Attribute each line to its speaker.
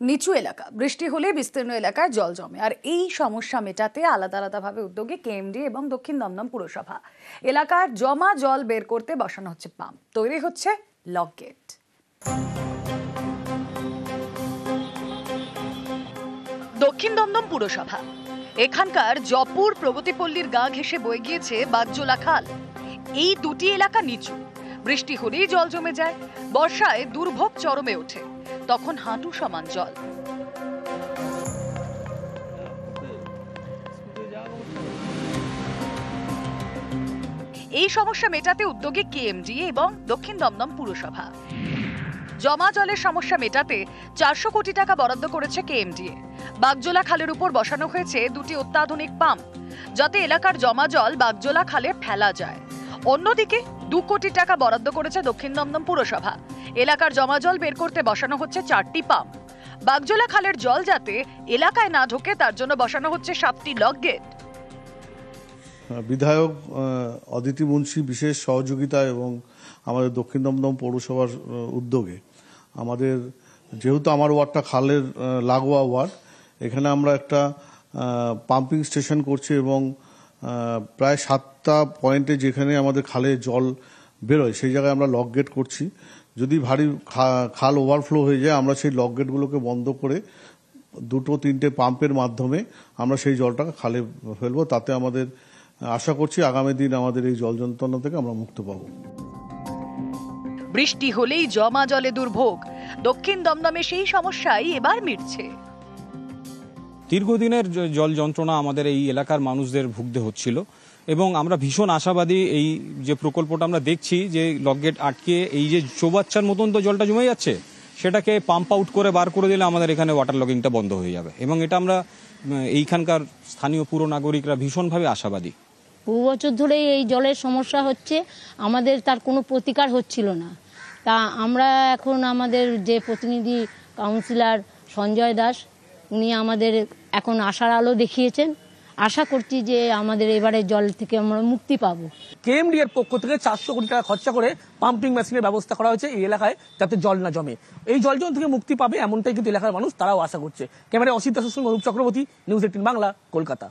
Speaker 1: নিচু এলাকা, বৃষ্টি হলে বিস্তীর্ণ এলাকায় জল জমে, আর এই সমস্যা মেটাতে আলাদা আলাদাভাবে উদ্যোগে কেএমডি এবং দক্ষিণ দমদম পুরসভা। এলাকার জমা জল বের করতে বসানো হচ্ছে পাম্প, তৈরি হচ্ছে লক গেট। দক্ষিণ দমদম পুরসভা এখানকার জপুর প্রগতিপল্লীর গা ঘেঁষে বয়ে গিয়েছে বাগজোলা খাল। এই দুটি এলাকা নিচু, বৃষ্টি হলেই জল জমে যায়, বর্ষায় দুর্ভোগ চরমে ওঠে, তখন হাঁটু সমান জল। এই সমস্যা মেটাতে উদ্যোগে কেএমডি এবং দক্ষিণ দমদম পুরসভা। জমা জলের সমস্যা মেটাতে 400 কোটি টাকা বরাদ্দ করেছে কেএমডি। বাগজোলা খালের উপর বসানো হয়েছে দুটি অত্যাধুনিক পাম্প, যাতে এলাকার জমা জল বাগজোলা খালে ফেলা যায়। অন্যদিকে 2 কোটি টাকা বরাদ্দ করেছে দক্ষিণ দমদম পুরসভা। এলাকার জমা জল বের করতে বসানো হচ্ছে 4টি পাম্প। বাগজোলা খালের জল যাতে এলাকায় না ঢোকে তার জন্য বসানো হচ্ছে 7টি লক গেট।
Speaker 2: বিধায়ক অদিতি মুন্সি বিশেষ সহযোগিতা এবং আমাদের দক্ষিণ দমদম পৌরসভার উদ্যোগে আমাদের, যেহেতু আমার ওয়ার্ডটা খালের লাগোয়া ওয়ার্ড, এখানে আমরা একটা পাম্পিং স্টেশন করছি এবং প্রায় 7টা পয়েন্টে যেখানে আমাদের খালে জল বেরোয় সেই জায়গায় আমরা লক গেট করছি। যদি ভারী খাল ওভারফ্লো হয়ে যায় আমরা সেই লক গেটগুলোকে বন্ধ করে 2-3টে পাম্পের মাধ্যমে আমরা সেই জলটাকে খালে ফেলবো। তাতে আমাদের আশা করছি আগামী দিন আমাদের এই জল যন্ত্রণা থেকে আমরা মুক্ত পাবো।
Speaker 1: বৃষ্টি হলেই জমা জলে দুর্ভোগ, দক্ষিণ দমদমে সেই সমস্যাই এবার মিটছে।
Speaker 3: দীর্ঘদিনের জল যন্ত্রণা আমাদের এই এলাকার মানুষদের ভুগতে হচ্ছিল এবং আমরা ভীষণ আশাবাদী। এই যে প্রকল্পটা আমরা দেখছি যে লকগেট আটকে এই যে চৌবাচ্চার মতন তো জলটা জমে যাচ্ছে, সেটাকে পাম্প আউট করে বার করে দিলে আমাদের এখানে ওয়াটার লগিংটা বন্ধ হয়ে যাবে এবং এটা আমরা এইখানকার স্থানীয় পুর নাগরিকরা ভীষণভাবে আশাবাদী।
Speaker 4: বহু বছর ধরেই এই জলের সমস্যা হচ্ছে, আমাদের তার কোনো প্রতিকার হচ্ছিল না। তা আমরা এখন আমাদের যে প্রতিনিধি কাউন্সিলর সঞ্জয় দাস, উনি আমাদের এখন আশার আলো দেখিয়েছেন। আশা করছি যে আমাদের এবারে জল থেকে আমরা মুক্তি পাবো।
Speaker 5: কেএমডি এর পক্ষ থেকে 400 কোটি টাকা খরচা করে পাম্পিং মেশিনের ব্যবস্থা করা হয়েছে এই এলাকায়, যাতে জল না জমে। এই জল জমা থেকে মুক্তি পাবে এমনটাই কিন্তু এলাকার মানুষ তারাও আশা করছে। ক্যামেরায় অসিত দাসের সঙ্গে অনুপ চক্রবর্তী, নিউজ 18 বাংলা, কলকাতা।